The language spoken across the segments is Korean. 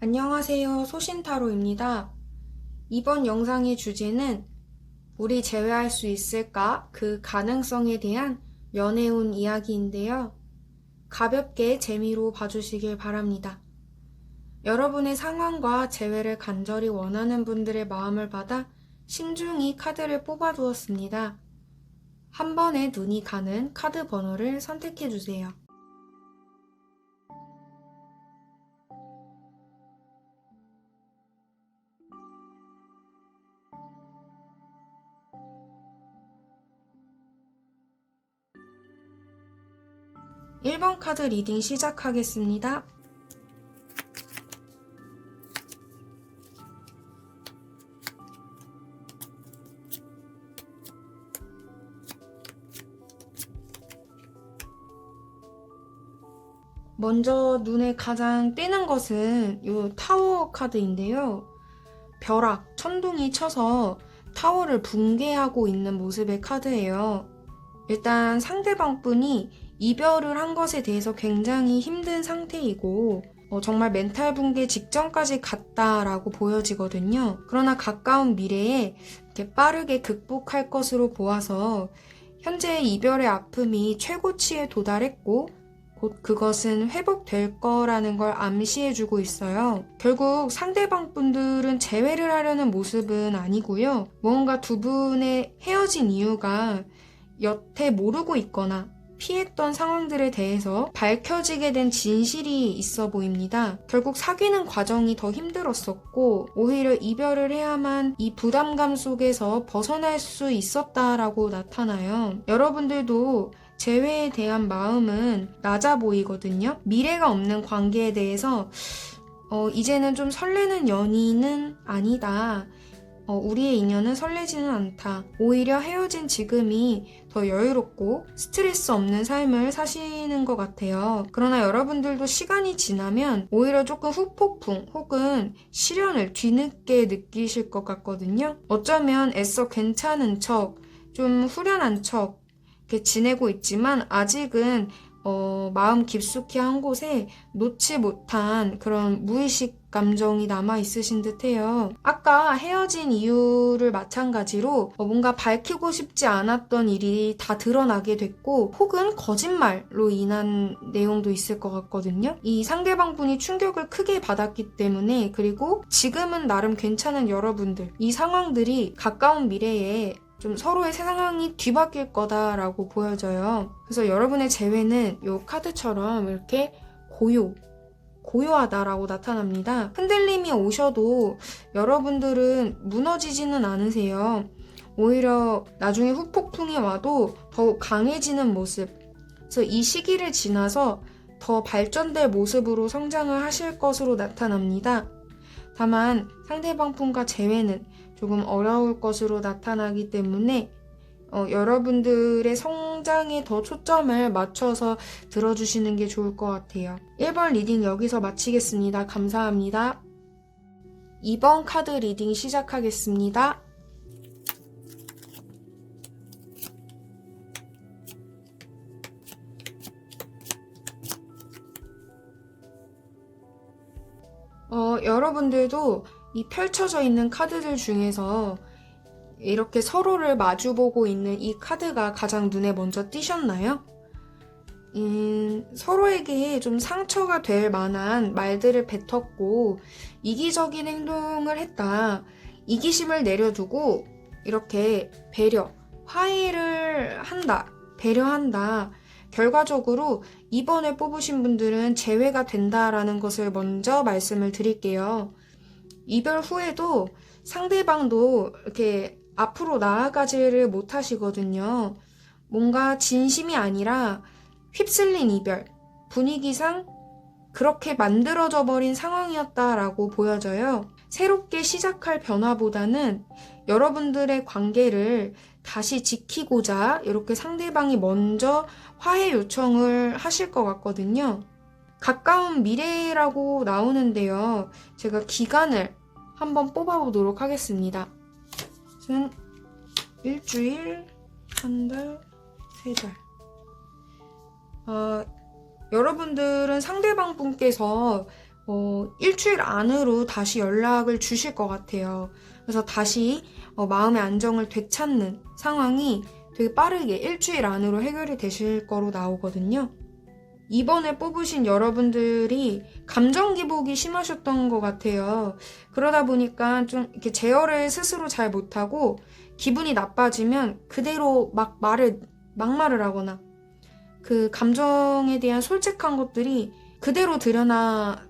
안녕하세요. 소신타로입니다. 이번 영상의 주제는 우리 재회할 수 있을까? 그 가능성에 대한 연애운 이야기인데요. 가볍게 재미로 봐주시길 바랍니다. 여러분의 상황과 재회를 간절히 원하는 분들의 마음을 받아 신중히 카드를 뽑아두었습니다. 한 번에 눈이 가는 카드 번호를 선택해주세요. 1번 카드 리딩 시작하겠습니다. 먼저 눈에 가장 띄는 것은 이 타워 카드인데요. 벼락, 천둥이 쳐서 타워를 붕괴하고 있는 모습의 카드예요. 일단 상대방 분이 이별을 한 것에 대해서 굉장히 힘든 상태이고 정말 멘탈 붕괴 직전까지 갔다라고 보여지거든요. 그러나 가까운 미래에 이렇게 빠르게 극복할 것으로 보아서 현재 이별의 아픔이 최고치에 도달했고 곧 그것은 회복될 거라는 걸 암시해주고 있어요. 결국 상대방 분들은 재회를 하려는 모습은 아니고요. 뭔가 두 분의 헤어진 이유가 여태 모르고 있거나 피했던 상황들에 대해서 밝혀지게 된 진실이 있어 보입니다. 결국 사귀는 과정이 더 힘들었었고 오히려 이별을 해야만 이 부담감 속에서 벗어날 수 있었다라고 나타나요. 여러분들도 재회에 대한 마음은 낮아 보이거든요. 미래가 없는 관계에 대해서 이제는 좀 설레는 연인은 아니다. 우리의 인연은 설레지는 않다. 오히려 헤어진 지금이 더 여유롭고 스트레스 없는 삶을 사시는 것 같아요. 그러나 여러분들도 시간이 지나면 오히려 조금 후폭풍 혹은 시련을 뒤늦게 느끼실 것 같거든요. 어쩌면 애써 괜찮은 척, 좀 후련한 척 이렇게 지내고 있지만 아직은 마음 깊숙이 한 곳에 놓지 못한 그런 무의식 감정이 남아있으신 듯해요. 아까 헤어진 이유를 마찬가지로 뭔가 밝히고 싶지 않았던 일이 다 드러나게 됐고 혹은 거짓말로 인한 내용도 있을 것 같거든요. 이 상대방 분이 충격을 크게 받았기 때문에 그리고 지금은 나름 괜찮은 여러분들 이 상황들이 가까운 미래에 좀 서로의 상황이 뒤바뀔 거다라고 보여져요. 그래서 여러분의 재회는 이 카드처럼 이렇게 고요하다라고 나타납니다. 흔들림이 오셔도 여러분들은 무너지지는 않으세요. 오히려 나중에 후폭풍이 와도 더욱 강해지는 모습. 그래서 이 시기를 지나서 더 발전될 모습으로 성장을 하실 것으로 나타납니다. 다만 상대방 분과 재회는 조금 어려울 것으로 나타나기 때문에 여러분들의 성장에 더 초점을 맞춰서 들어주시는 게 좋을 것 같아요. 1번 리딩 여기서 마치겠습니다. 감사합니다. 2번 카드 리딩 시작하겠습니다. 여러분들도 이 펼쳐져 있는 카드들 중에서 이렇게 서로를 마주보고 있는 이 카드가 가장 눈에 먼저 띄셨나요? 서로에게 좀 상처가 될 만한 말들을 뱉었고 이기적인 행동을 했다. 이기심을 내려두고 이렇게 배려, 화해를 한다, 배려한다. 결과적으로 이번에 뽑으신 분들은 재회가 된다라는 것을 먼저 말씀을 드릴게요. 이별 후에도 상대방도 이렇게 앞으로 나아가지를 못하시거든요. 뭔가 진심이 아니라 휩쓸린 이별, 분위기상 그렇게 만들어져 버린 상황이었다라고 보여져요. 새롭게 시작할 변화보다는 여러분들의 관계를 다시 지키고자 이렇게 상대방이 먼저 화해 요청을 하실 것 같거든요. 가까운 미래라고 나오는데요. 제가 기간을 한번 뽑아보도록 하겠습니다. 일주일, 한 달, 세 달. 여러분들은 상대방 분께서 일주일 안으로 다시 연락을 주실 것 같아요. 그래서 다시 마음의 안정을 되찾는 상황이 되게 빠르게 일주일 안으로 해결이 되실 거로 나오거든요. 이번에 뽑으신 여러분들이 감정 기복이 심하셨던 것 같아요. 그러다 보니까 좀 이렇게 제어를 스스로 잘 못하고 기분이 나빠지면 그대로 막말을 하거나 그 감정에 대한 솔직한 것들이 그대로 드러나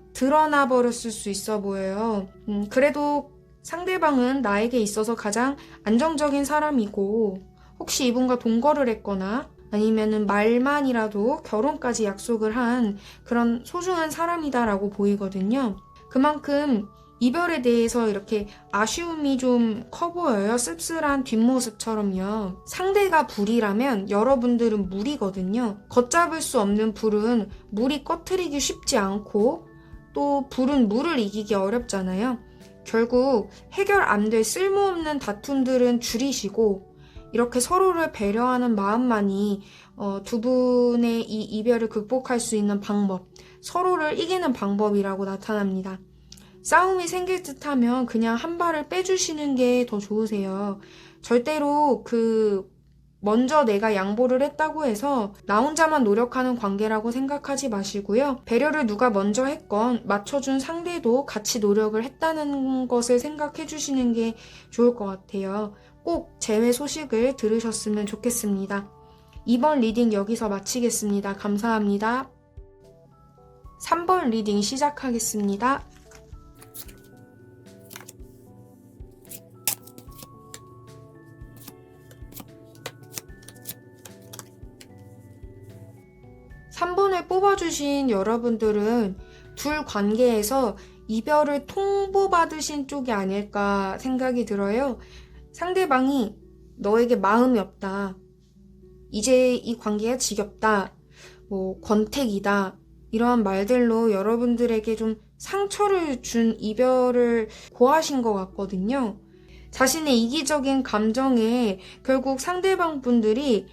버렸을 수 있어 보여요. 그래도 상대방은 나에게 있어서 가장 안정적인 사람이고 혹시 이분과 동거를 했거나 아니면은 말만이라도 결혼까지 약속을 한 그런 소중한 사람이다라고 보이거든요. 그만큼 이별에 대해서 이렇게 아쉬움이 좀 커 보여요. 씁쓸한 뒷모습처럼요. 상대가 불이라면 여러분들은 물이거든요. 걷잡을 수 없는 불은 물이 꺼트리기 쉽지 않고 또 불은 물을 이기기 어렵잖아요. 결국 해결 안 될 쓸모없는 다툼들은 줄이시고 이렇게 서로를 배려하는 마음만이 두 분의 이 이별을 극복할 수 있는 방법, 서로를 이기는 방법이라고 나타납니다. 싸움이 생길 듯하면 그냥 한 발을 빼주시는 게 더 좋으세요. 절대로 먼저 내가 양보를 했다고 해서 나 혼자만 노력하는 관계라고 생각하지 마시고요. 배려를 누가 먼저 했건 맞춰준 상대도 같이 노력을 했다는 것을 생각해 주시는 게 좋을 것 같아요. 꼭 재회 소식을 들으셨으면 좋겠습니다. 이번 리딩 여기서 마치겠습니다. 감사합니다. 3번 리딩 시작하겠습니다. (3번을) 뽑아주신 여러분들은 둘 관계에서 이별을 통보받으신 쪽이 아닐까 생각이 들어요. 상대방이 너에게 마음이 없다. 이제 이 관계가 지겹다. 권태기다. 이러한 말들로 여러분들에게 좀 상처를 준 이별을 고하신 것 같거든요. 자신의 이기적인 감정에 결국 상대방 분들이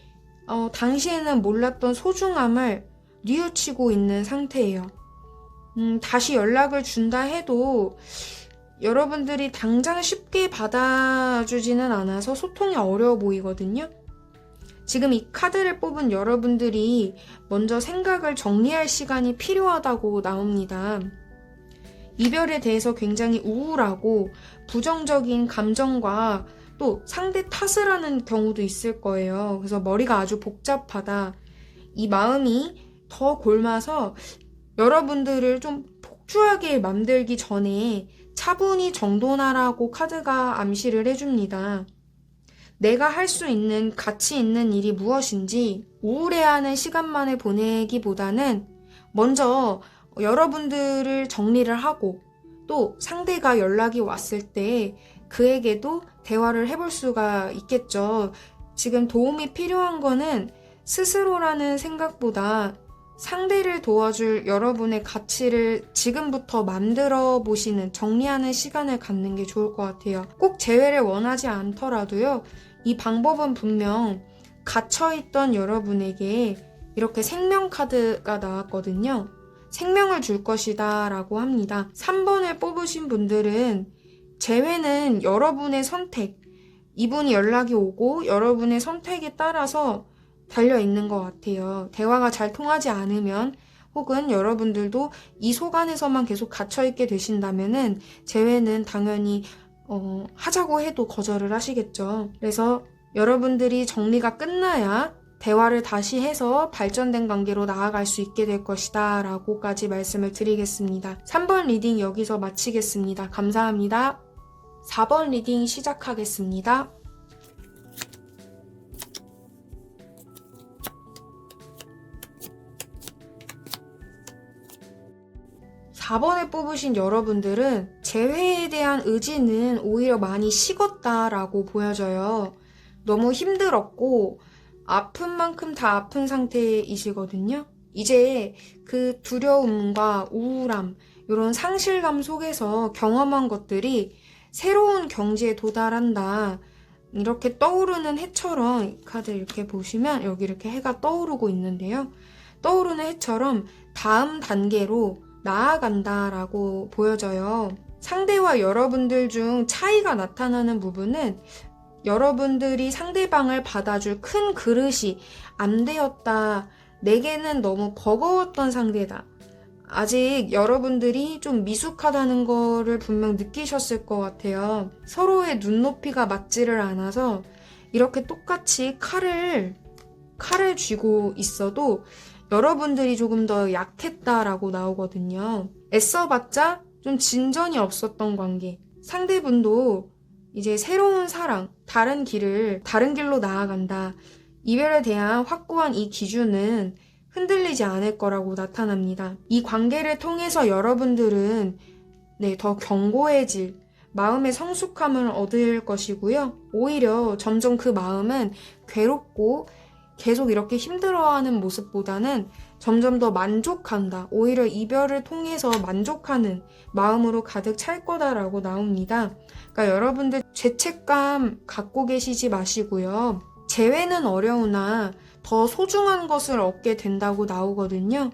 당시에는 몰랐던 소중함을 뉘우치고 있는 상태예요. 다시 연락을 준다 해도 여러분들이 당장 쉽게 받아주지는 않아서 소통이 어려워 보이거든요. 지금 이 카드를 뽑은 여러분들이 먼저 생각을 정리할 시간이 필요하다고 나옵니다. 이별에 대해서 굉장히 우울하고 부정적인 감정과 또 상대 탓을 하는 경우도 있을 거예요. 그래서 머리가 아주 복잡하다. 이 마음이 더 골마서 여러분들을 좀 폭주하게 만들기 전에 차분히 정돈하라고 카드가 암시를 해줍니다. 내가 할 수 있는 가치 있는 일이 무엇인지 우울해하는 시간만을 보내기보다는 먼저 여러분들을 정리를 하고 또 상대가 연락이 왔을 때 그에게도 대화를 해볼 수가 있겠죠. 지금 도움이 필요한 거는 스스로라는 생각보다 상대를 도와줄 여러분의 가치를 지금부터 만들어 보시는, 정리하는 시간을 갖는 게 좋을 것 같아요. 꼭 재회를 원하지 않더라도요. 이 방법은 분명 갇혀있던 여러분에게 이렇게 생명 카드가 나왔거든요. 생명을 줄 것이다 라고 합니다. 3번을 뽑으신 분들은 재회는 여러분의 선택, 이분이 연락이 오고 여러분의 선택에 따라서 달려있는 것 같아요. 대화가 잘 통하지 않으면 혹은 여러분들도 이 속 안에서만 계속 갇혀있게 되신다면은 재회는 당연히 하자고 해도 거절을 하시겠죠. 그래서 여러분들이 정리가 끝나야 대화를 다시 해서 발전된 관계로 나아갈 수 있게 될 것이다 라고까지 말씀을 드리겠습니다. 3번 리딩 여기서 마치겠습니다. 감사합니다. 4번 리딩 시작하겠습니다. 4번을 뽑으신 여러분들은 재회에 대한 의지는 오히려 많이 식었다라고 보여져요. 너무 힘들었고 아픈 만큼 다 아픈 상태이시거든요. 이제 그 두려움과 우울함, 이런 상실감 속에서 경험한 것들이 새로운 경지에 도달한다. 이렇게 떠오르는 해처럼, 카드 이렇게 보시면 여기 이렇게 해가 떠오르고 있는데요. 떠오르는 해처럼 다음 단계로 나아간다라고 보여져요. 상대와 여러분들 중 차이가 나타나는 부분은 여러분들이 상대방을 받아줄 큰 그릇이 안 되었다. 내게는 너무 버거웠던 상대다. 아직 여러분들이 좀 미숙하다는 거를 분명 느끼셨을 것 같아요. 서로의 눈높이가 맞지를 않아서 이렇게 똑같이 칼을 쥐고 있어도 여러분들이 조금 더 약했다라고 나오거든요. 애써봤자 좀 진전이 없었던 관계. 상대분도 이제 새로운 사랑, 다른 길로 나아간다. 이별에 대한 확고한 이 기준은 흔들리지 않을 거라고 나타납니다. 이 관계를 통해서 여러분들은 더 견고해질 마음의 성숙함을 얻을 것이고요. 오히려 점점 그 마음은 괴롭고 계속 이렇게 힘들어하는 모습보다는 점점 더 만족한다. 오히려 이별을 통해서 만족하는 마음으로 가득 찰 거다라고 나옵니다. 그러니까 여러분들 죄책감 갖고 계시지 마시고요. 재회는 어려우나 더 소중한 것을 얻게 된다고 나오거든요.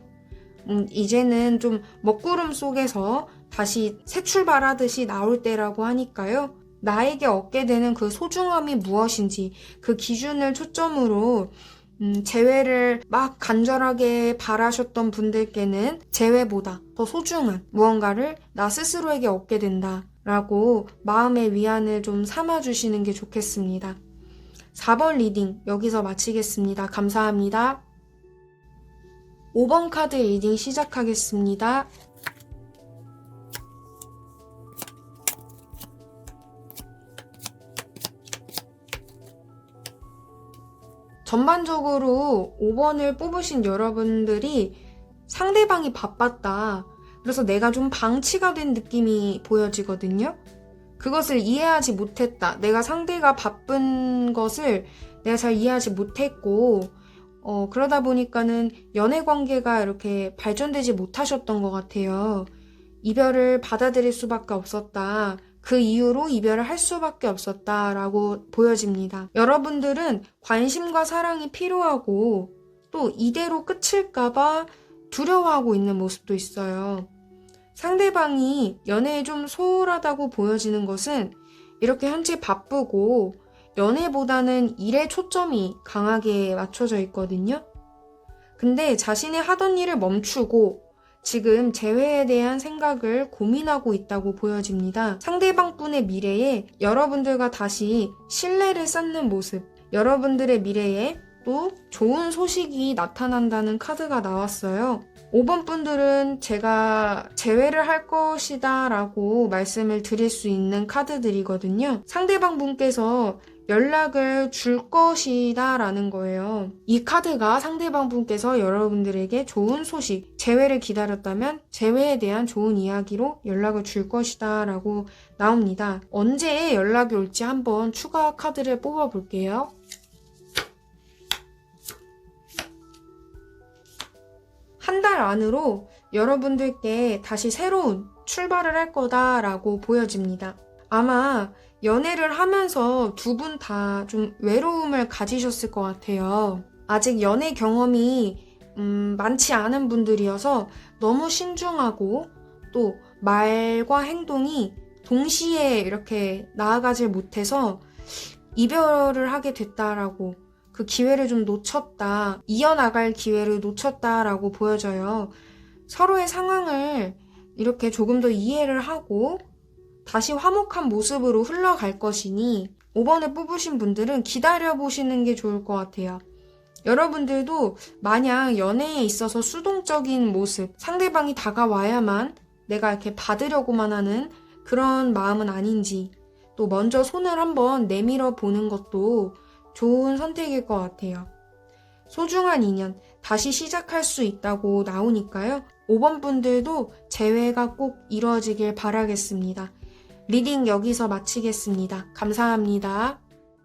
이제는 좀 먹구름 속에서 다시 새 출발하듯이 나올 때라고 하니까요. 나에게 얻게 되는 그 소중함이 무엇인지 그 기준을 초점으로 재회를 막 간절하게 바라셨던 분들께는 재회보다 더 소중한 무언가를 나 스스로에게 얻게 된다라고 마음의 위안을 좀 삼아주시는 게 좋겠습니다. 4번 리딩 여기서 마치겠습니다. 감사합니다. 5번 카드 리딩 시작하겠습니다. 전반적으로 5번을 뽑으신 여러분들이 상대방이 바빴다. 그래서 내가 좀 방치가 된 느낌이 보여지거든요. 그것을 이해하지 못했다. 내가 상대가 바쁜 것을 내가 잘 이해하지 못했고 그러다 보니까는 연애 관계가 이렇게 발전되지 못하셨던 것 같아요. 이별을 받아들일 수밖에 없었다. 그 이후로 이별을 할 수밖에 없었다라고 보여집니다. 여러분들은 관심과 사랑이 필요하고 또 이대로 끝일까봐 두려워하고 있는 모습도 있어요. 상대방이 연애에 좀 소홀하다고 보여지는 것은 이렇게 현재 바쁘고 연애보다는 일에 초점이 강하게 맞춰져 있거든요. 근데 자신이 하던 일을 멈추고 지금 재회에 대한 생각을 고민하고 있다고 보여집니다. 상대방분의 미래에 여러분들과 다시 신뢰를 쌓는 모습, 여러분들의 미래에 또 좋은 소식이 나타난다는 카드가 나왔어요. 5번 분들은 제가 재회를 할 것이다 라고 말씀을 드릴 수 있는 카드들이거든요. 상대방 분께서 연락을 줄 것이다 라는 거예요. 이 카드가 상대방 분께서 여러분들에게 좋은 소식, 재회를 기다렸다면 재회에 대한 좋은 이야기로 연락을 줄 것이다 라고 나옵니다. 언제 연락이 올지 한번 추가 카드를 뽑아 볼게요. 한 달 안으로 여러분들께 다시 새로운 출발을 할 거다라고 보여집니다. 아마 연애를 하면서 두 분 다 좀 외로움을 가지셨을 것 같아요. 아직 연애 경험이 많지 않은 분들이어서 너무 신중하고 또 말과 행동이 동시에 이렇게 나아가질 못해서 이별을 하게 됐다라고 그 기회를 좀 놓쳤다, 이어나갈 기회를 놓쳤다라고 보여져요. 서로의 상황을 이렇게 조금 더 이해를 하고 다시 화목한 모습으로 흘러갈 것이니 5번을 뽑으신 분들은 기다려보시는 게 좋을 것 같아요. 여러분들도 마냥 연애에 있어서 수동적인 모습, 상대방이 다가와야만 내가 이렇게 받으려고만 하는 그런 마음은 아닌지, 또 먼저 손을 한번 내밀어 보는 것도 좋은 선택일 것 같아요. 소중한 인연 다시 시작할 수 있다고 나오니까요. 5번 분들도 재회가 꼭 이루어지길 바라겠습니다. 리딩 여기서 마치겠습니다. 감사합니다.